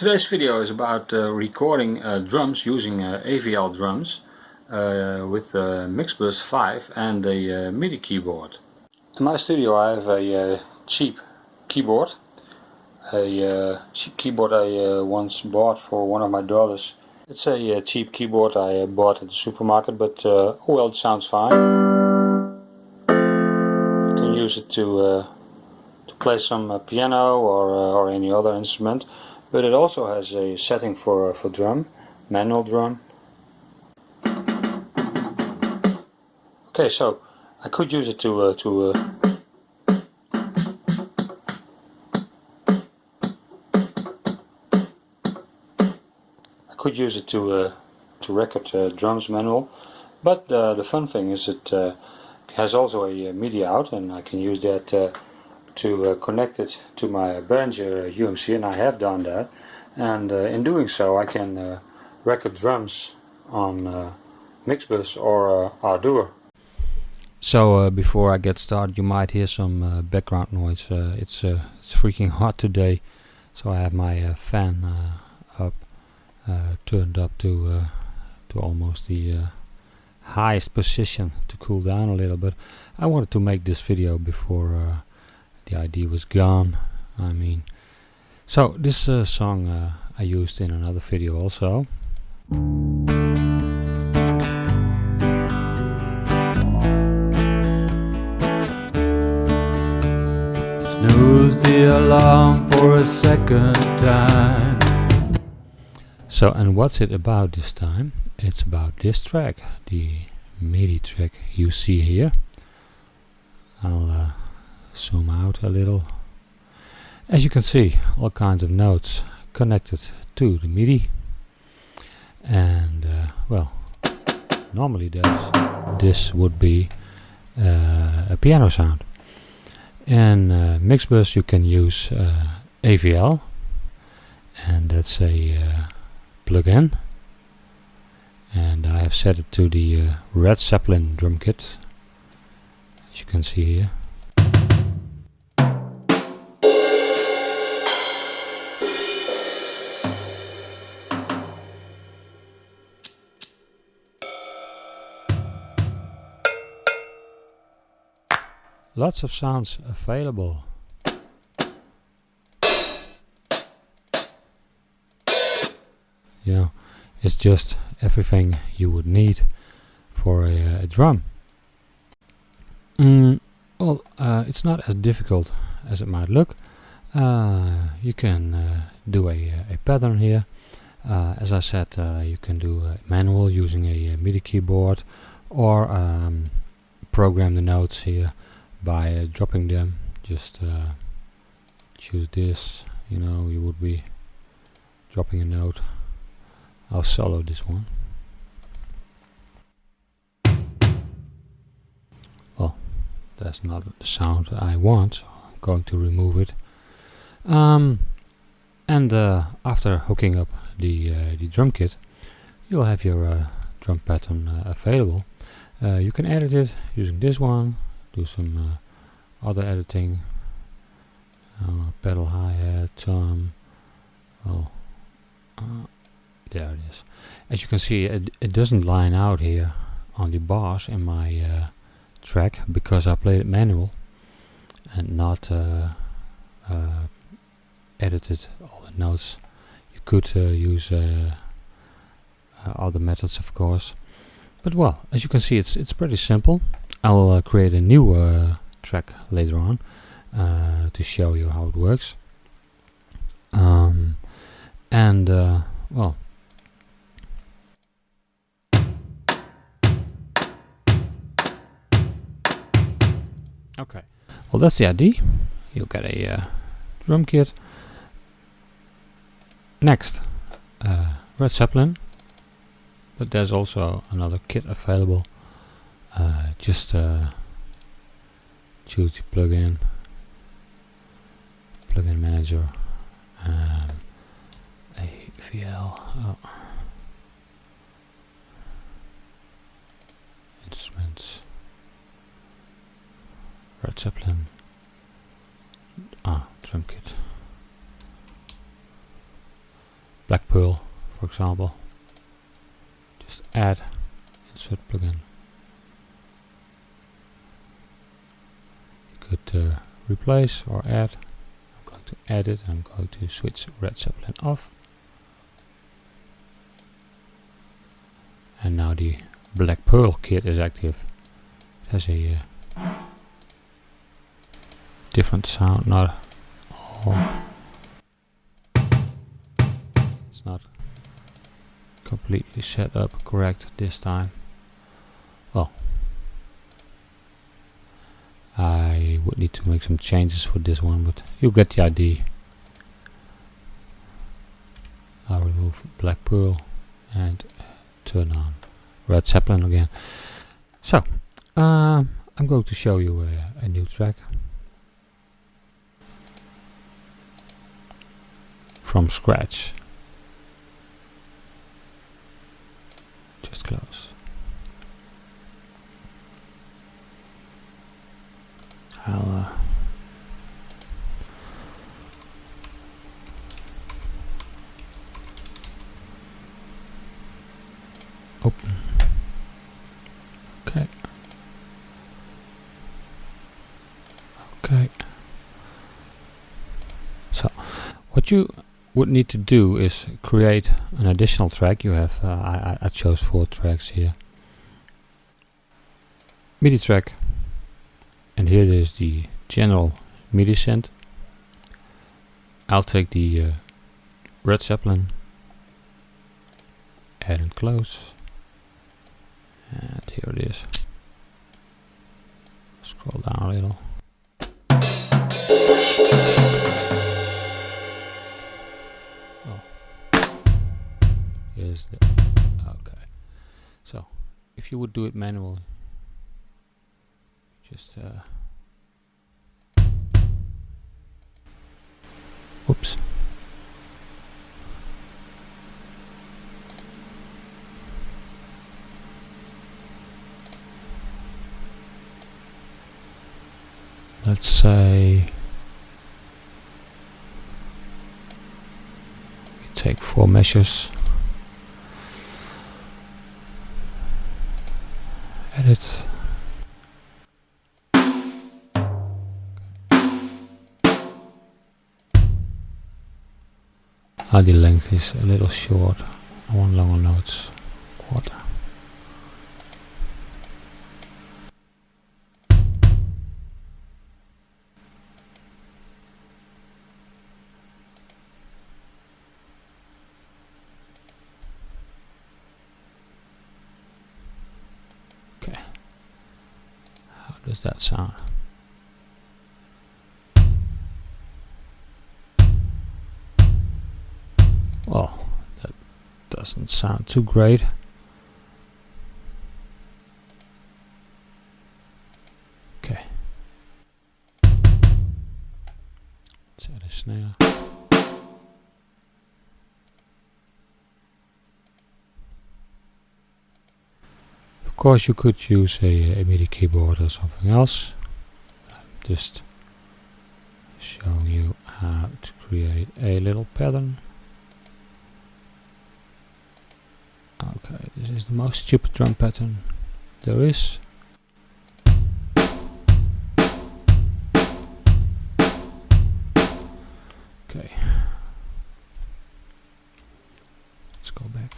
Today's video is about recording drums using AVL drums with Mixbus5 and a MIDI keyboard. In my studio I have a cheap keyboard. A cheap keyboard I once bought for one of my daughters. It's a cheap keyboard I bought at the supermarket, but oh well, it sounds fine. You can use it to play some piano or any other instrument. But it also has a setting for drum, manual drum. Okay, so I could use it to record drums manual. But the fun thing is it has also a MIDI out, and I can use that to connect it to my Behringer UMC, and I have done that, and in doing so I can record drums on Mixbus or Ardour. So before I get started, you might hear some background noise. It's freaking hot today, so I have my fan up, turned up to almost the highest position to cool down a little bit. I wanted to make this video before the idea was gone. I mean, so this song I used in another video also. Snooze the alarm for a second time. So, and what's it about this time? It's about this track, the MIDI track you see here. I'll zoom out a little. As you can see, all kinds of notes connected to the MIDI, and well, normally this would be a piano sound. In Mixbus you can use AVL, and that's a plugin, and I have set it to the Red Zeppelin drum kit, as you can see here. Lots of sounds available. You know, it's just everything you would need for a drum. Well, it's not as difficult as it might look. You can do a pattern here. As I said, you can do manual using a MIDI keyboard, or program the notes here by dropping them. Just choose this, you know, you would be dropping a note. I'll solo this one. Well, that's not the sound I want, so I'm going to remove it. And after hooking up the drum kit, you'll have your drum pattern available. You can edit it using this one, do some other editing, pedal hi-hat, tom. There it is. As you can see, it doesn't line out here on the bars in my track, because I played it manual and not edited all the notes. You could use other methods, of course, but well, as you can see, it's pretty simple. I'll create a new track later on to show you how it works. Well, okay. Well, that's the idea. You'll get a drum kit. Next, Red Zeppelin, but there's also another kit available. Just choose the plugin manager, AVL instruments, Red Zeppelin, drum kit. Black Pearl, for example. Just add, insert plugin. You could replace or add. I'm going to add it. I'm going to switch Red Zeppelin off. And now the Black Pearl kit is active. It has a different sound, not all. It's not completely set up correct this time. Well, I would need to make some changes for this one, but you get the idea. I'll remove Black Pearl and turn on Red Zeppelin again. So, I'm going to show you a new track from scratch. Just close. I'll open. Okay. Okay. So, what you would need to do is create an additional track. You have, I chose 4 tracks here. MIDI track. And here is the general MIDI synth. I'll take the Red Zeppelin, add and close. And here it is. Scroll down a little. Oh. Here's the... Okay. So, if you would do it manually, just... Oops. Let's say we take 4 measures, edit. The length is a little short. I want longer notes, quarter. Okay. How does that sound? Well, that doesn't sound too great. Okay. Let's add a snare. Of course, you could use a MIDI keyboard or something else. I'm just showing you how to create a little pattern. Okay, this is the most stupid drum pattern there is. Okay. Let's go back.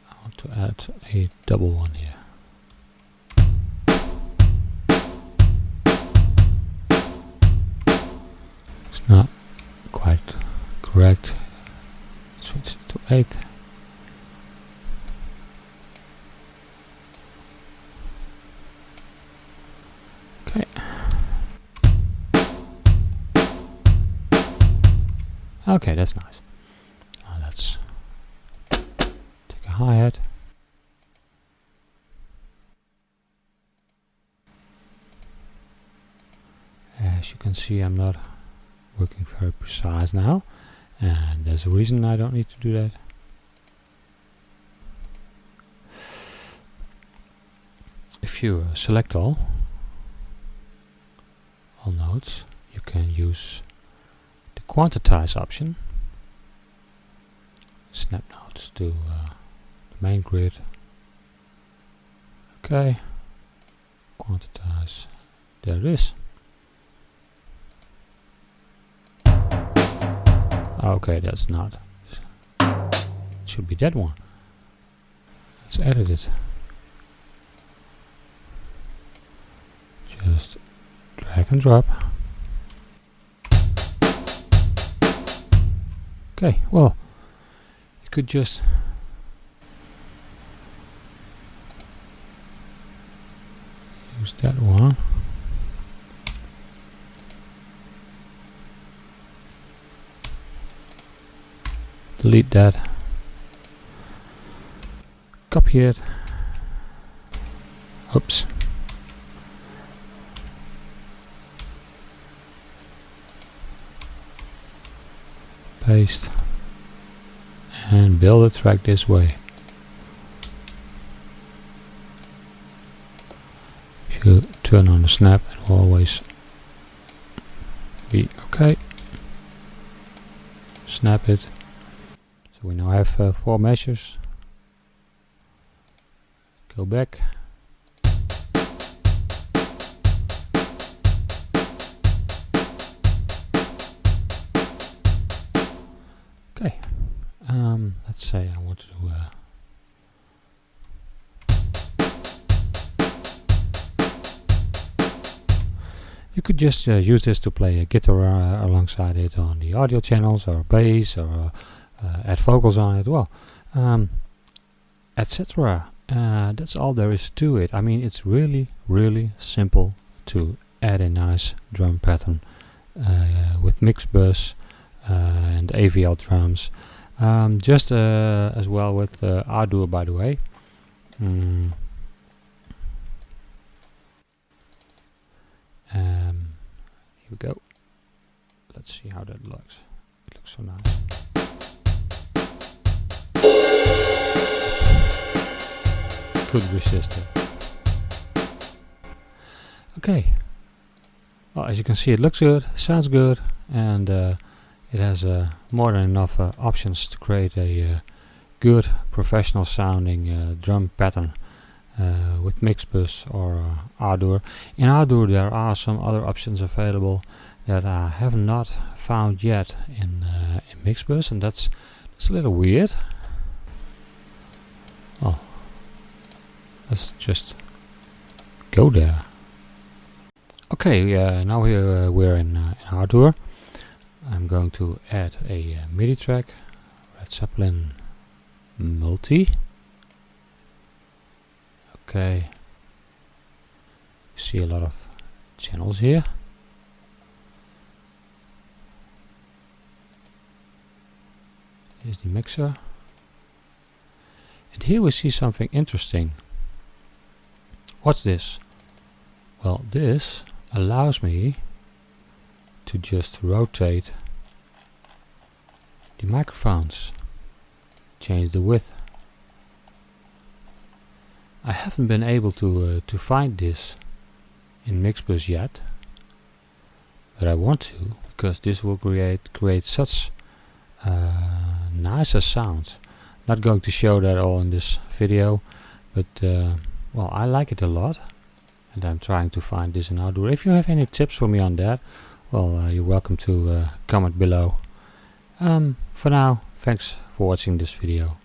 I want to add a double one here. It's not quite correct. Switch it to 8. Okay. Okay, that's nice. Now let's take a hi-hat. As you can see, I'm not working very precise now. And there's a reason I don't need to do that. If you select all notes, you can use quantize option. Snap nodes to the main grid. Okay, quantize. There it is. Okay, that's not. It should be that one. Let's edit it. Just drag and drop. Okay, well, you could just use that one. Delete that. Copy it. Oops. Paste. And build a track this way. If you turn on the snap, it will always be okay. Snap it. So we now have 4 measures. Go back. Okay. Let's say I want to you could just use this to play a guitar alongside it on the audio channels, or bass, or add vocals on it, well, etc. That's all there is to it. I mean, it's really simple to add a nice drum pattern with Mixbus and AVL Drums. Just as well with Ardour, by the way. Here we go. Let's see how that looks. It looks so nice. Couldn't resist it. Okay. Well, as you can see, it looks good, sounds good, and it has more than enough options to create a good professional sounding drum pattern with Mixbus or Ardour. In Ardour there are some other options available that I have not found yet in Mixbus, and that's a little weird. Oh, let's just go there. Okay, now here we're in Ardour. I'm going to add a MIDI track, Red Zeppelin Multi. Okay, you see a lot of channels here. Here's the mixer. And here we see something interesting. What's this? Well, this allows me to just rotate the microphones, change the width. I haven't been able to find this in Mixbus yet, but I want to, because this will create such nicer sounds. Not going to show that all in this video, but well, I like it a lot, and I'm trying to find this in Ardour. If you have any tips for me on that, well, you're welcome to comment below. For now, thanks for watching this video.